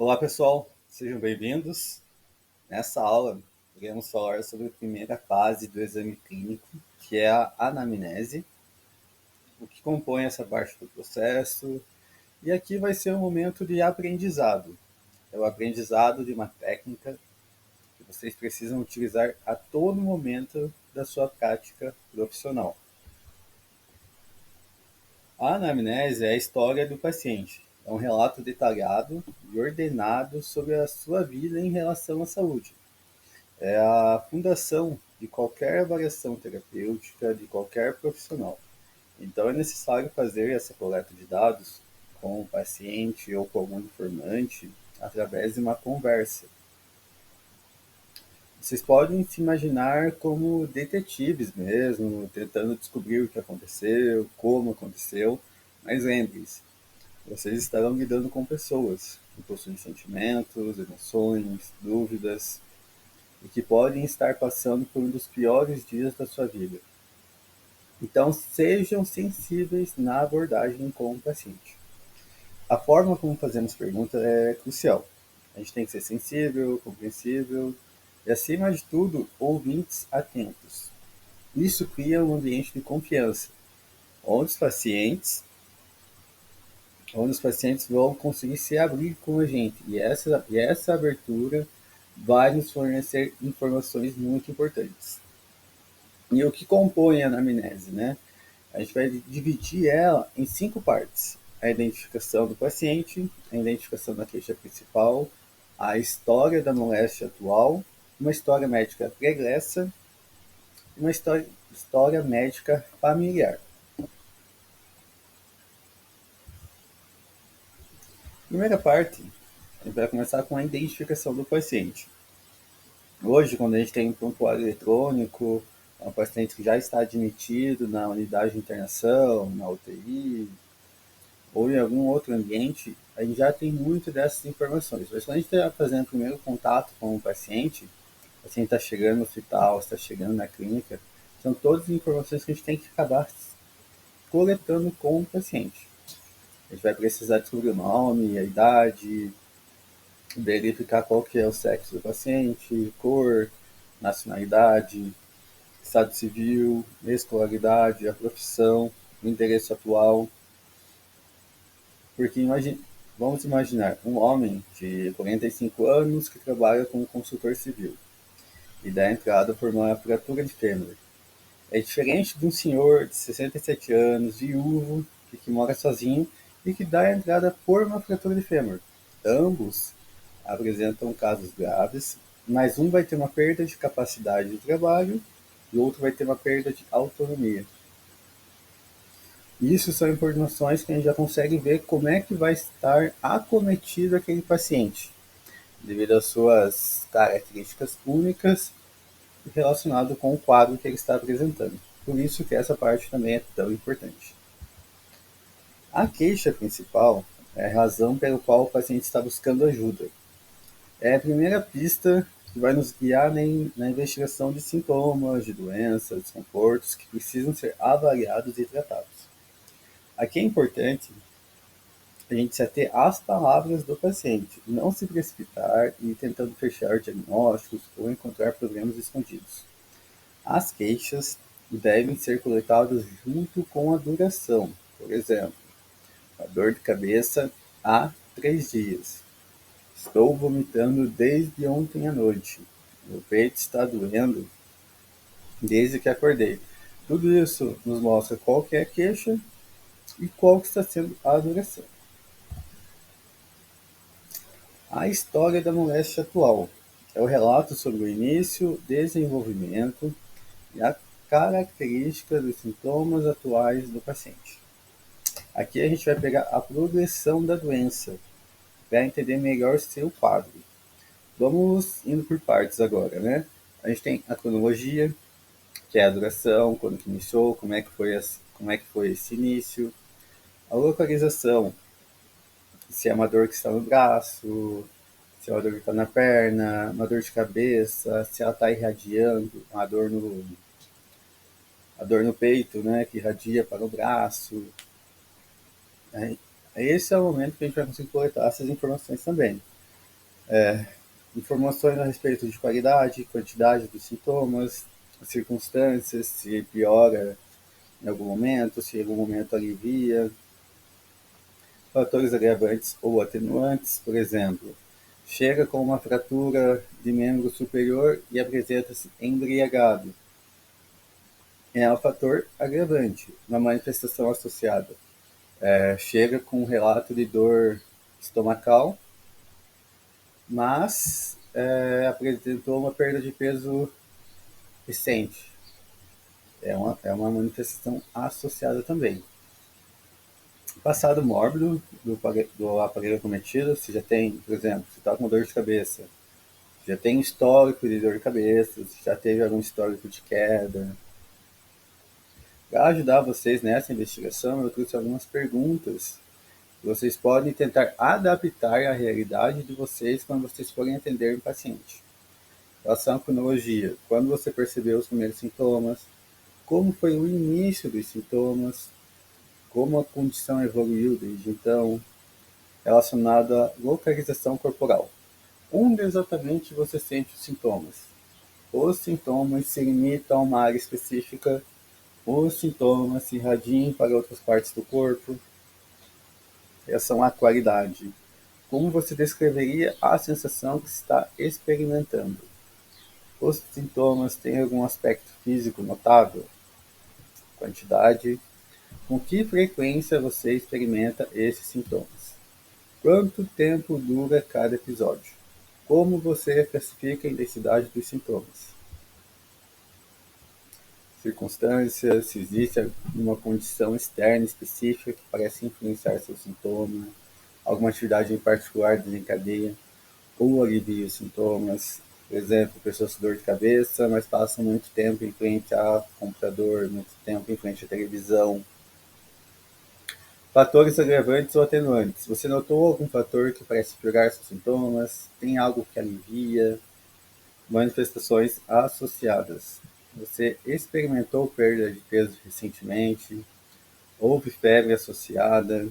Olá pessoal, sejam bem-vindos. Nessa aula, iremos falar sobre a primeira fase do exame clínico, que é a anamnese, o que compõe essa parte do processo, e aqui vai ser um momento de aprendizado. É o aprendizado de uma técnica que vocês precisam utilizar a todo momento da sua prática profissional. A anamnese é a história do paciente, é um relato detalhado e ordenado sobre a sua vida em relação à saúde. É a fundação de qualquer avaliação terapêutica de qualquer profissional. Então é necessário fazer essa coleta de dados com o paciente ou com algum informante através de uma conversa. Vocês podem se imaginar como detetives mesmo, tentando descobrir o que aconteceu, como aconteceu, mas lembre-se, vocês estarão lidando com pessoas que possuem sentimentos, emoções, dúvidas, e que podem estar passando por um dos piores dias da sua vida. Então, sejam sensíveis na abordagem com o paciente. A forma como fazemos perguntas é crucial. A gente tem que ser sensível, compreensível e, acima de tudo, ouvintes atentos. Isso cria um ambiente de confiança, onde os pacientes, onde os pacientes vão conseguir se abrir com a gente. E essa abertura vai nos fornecer informações muito importantes. E o que compõe a anamnese, né? A gente vai dividir ela em 5 partes: a identificação do paciente, a identificação da queixa principal, a história da moléstia atual, uma história médica pregressa e uma história médica familiar. Primeira parte, a gente vai começar com a identificação do paciente. Hoje, quando a gente tem um prontuário eletrônico, é um paciente que já está admitido na unidade de internação, na UTI, ou em algum outro ambiente, a gente já tem muito dessas informações. Mas quando a gente está fazendo o primeiro contato com o paciente está chegando no hospital, está chegando na clínica, são todas as informações que a gente tem que acabar coletando com o paciente. A gente vai precisar descobrir o nome, a idade, verificar qual que é o sexo do paciente, cor, nacionalidade, estado civil, escolaridade, a profissão, o endereço atual. Porque vamos imaginar um homem de 45 anos que trabalha como consultor civil e dá entrada por uma fratura de fêmur. É diferente de um senhor de 67 anos, viúvo, que mora sozinho e que dá entrada por uma fratura de fêmur. Ambos apresentam casos graves, mas um vai ter uma perda de capacidade de trabalho e o outro vai ter uma perda de autonomia. Isso são informações que a gente já consegue ver como é que vai estar acometido aquele paciente, devido às suas características únicas relacionado com o quadro que ele está apresentando. Por isso que essa parte também é tão importante. A queixa principal é a razão pela qual o paciente está buscando ajuda. É a primeira pista que vai nos guiar na investigação de sintomas, de doenças, desconfortos que precisam ser avaliados e tratados. Aqui é importante a gente se ater às palavras do paciente, não se precipitar e tentando fechar diagnósticos ou encontrar problemas escondidos. As queixas devem ser coletadas junto com a duração. Por exemplo, a dor de cabeça há 3 dias. Estou vomitando desde ontem à noite. Meu peito está doendo desde que acordei. Tudo isso nos mostra qual que é a queixa e qual que está sendo a duração. A história da moléstia atual é o relato sobre o início, desenvolvimento e a característica dos sintomas atuais do paciente. Aqui a gente vai pegar a progressão da doença para entender melhor seu quadro. Vamos indo por partes agora, né? A gente tem a cronologia, que é a duração, quando que iniciou, como é que foi esse início. A localização, se é uma dor que está no braço, se é uma dor que está na perna, uma dor de cabeça, se ela está irradiando, a dor no peito, né, que irradia para o braço. Né? Esse é o momento que a gente vai conseguir coletar essas informações também. Informações a respeito de qualidade, quantidade dos sintomas, circunstâncias, se piora em algum momento, se em algum momento alivia, fatores agravantes ou atenuantes, por exemplo, chega com uma fratura de membro superior e apresenta-se embriagado. É um fator agravante, uma manifestação associada. Chega com um relato de dor estomacal, mas apresentou uma perda de peso recente. É uma manifestação associada também. Passado mórbido do aparelho acometido, se já tem, por exemplo, se está com dor de cabeça, já tem histórico de dor de cabeça, se já teve algum histórico de queda. Para ajudar vocês nessa investigação, eu trouxe algumas perguntas que vocês podem tentar adaptar à realidade de vocês quando vocês forem atender um paciente. Relação à cronologia, quando você percebeu os primeiros sintomas, como foi o início dos sintomas, como a condição evoluiu desde então, relacionado à localização corporal. Onde exatamente você sente os sintomas? Os sintomas se limitam a uma área específica, os sintomas se irradiam para outras partes do corpo. Essa é uma qualidade. Como você descreveria a sensação que está experimentando? Os sintomas têm algum aspecto físico notável? Quantidade. Com que frequência você experimenta esses sintomas? Quanto tempo dura cada episódio? Como você classifica a intensidade dos sintomas? Circunstâncias, se existe alguma condição externa específica que parece influenciar seu sintoma, alguma atividade em particular desencadeia ou alivia os sintomas. Por exemplo, pessoas com dor de cabeça, mas passam muito tempo em frente ao computador, muito tempo em frente à televisão. Fatores agravantes ou atenuantes. Você notou algum fator que parece piorar seus sintomas? Tem algo que alivia? Manifestações associadas. Você experimentou perda de peso recentemente? Houve febre associada?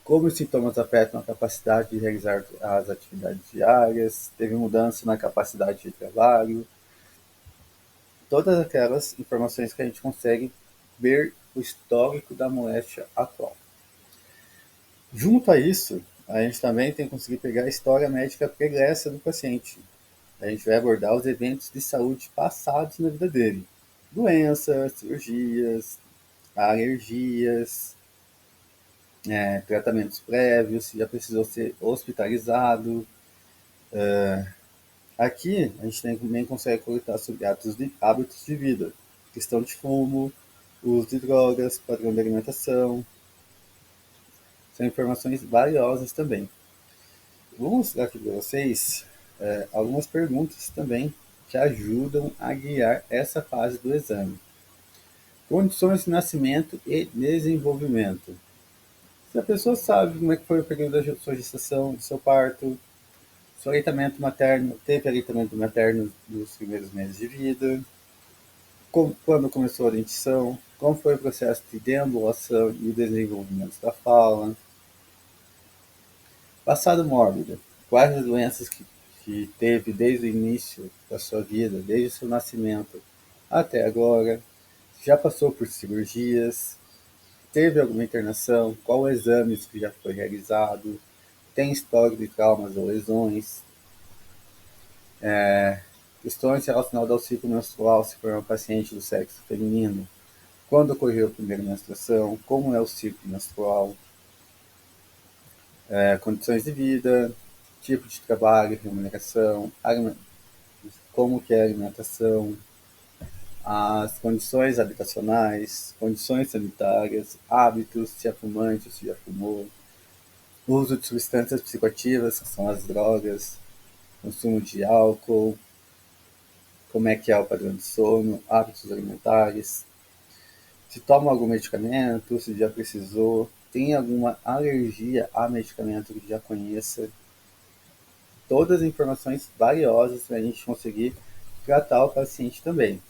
Como os sintomas afetam a capacidade de realizar as atividades diárias? Teve mudança na capacidade de trabalho? Todas aquelas informações que a gente consegue ver o histórico da moléstia atual. Junto a isso, a gente também tem que conseguir pegar a história médica pregressa do paciente. A gente vai abordar os eventos de saúde passados na vida dele. Doenças, cirurgias, alergias, tratamentos prévios, se já precisou ser hospitalizado. Aqui a gente também consegue coletar sobre hábitos de vida, questão de fumo, uso de drogas, padrão de alimentação. São informações valiosas também. Vou mostrar aqui para vocês algumas perguntas também que ajudam a guiar essa fase do exame. Condições de nascimento e desenvolvimento. Se a pessoa sabe como é que foi o período da sua gestação, do seu parto, seu aleitamento materno, teve aleitamento materno nos primeiros meses de vida, quando começou a dentição, como foi o processo de deambulação e o desenvolvimento da fala, passado mórbido, quais as doenças que teve desde o início da sua vida, desde o seu nascimento até agora, já passou por cirurgias, teve alguma internação, qual exames que já foi realizado, tem histórico de traumas ou lesões, questões relacionadas ao ciclo menstrual, se for um paciente do sexo feminino, quando ocorreu a primeira menstruação, como é o ciclo menstrual, condições de vida, tipo de trabalho, remuneração, como que é a alimentação, as condições habitacionais, condições sanitárias, hábitos, se é fumante ou se já fumou, uso de substâncias psicoativas, que são as drogas, consumo de álcool, como é que é o padrão de sono, hábitos alimentares, se toma algum medicamento, se já precisou, tem alguma alergia a medicamento que já conheça. Todas as informações valiosas para a gente conseguir tratar o paciente também.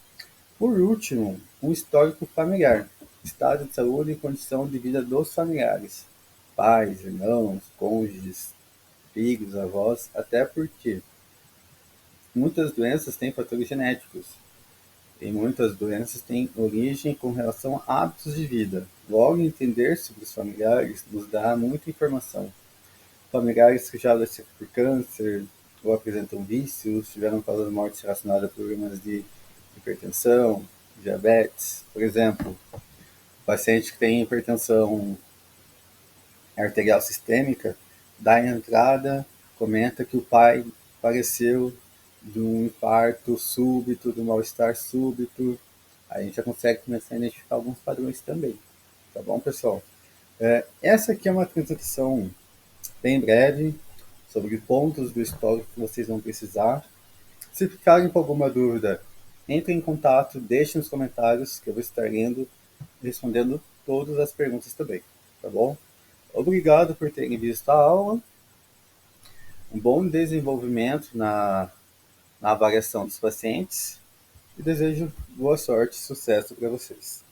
Por último, um histórico familiar, estado de saúde e condição de vida dos familiares, pais, irmãos, cônjuges. filhos, avós, até porque muitas doenças têm fatores genéticos e muitas doenças têm origem com relação a hábitos de vida. Logo, entender sobre os familiares nos dá muita informação. Familiares que já adoeceram por câncer ou apresentam vícios, tiveram causas mortes relacionadas a problemas de hipertensão, diabetes, por exemplo, paciente que tem hipertensão arterial sistêmica, dá entrada, comenta que o pai faleceu de um infarto súbito, de um mal-estar súbito. Aí a gente já consegue começar a identificar alguns padrões também. Tá bom, pessoal? Essa aqui é uma apresentação bem breve sobre pontos do histórico que vocês vão precisar. Se ficarem com alguma dúvida, entre em contato, deixe nos comentários que eu vou estar lendo e respondendo todas as perguntas também, tá bom? Obrigado por terem visto a aula, um bom desenvolvimento na avaliação dos pacientes e desejo boa sorte e sucesso para vocês.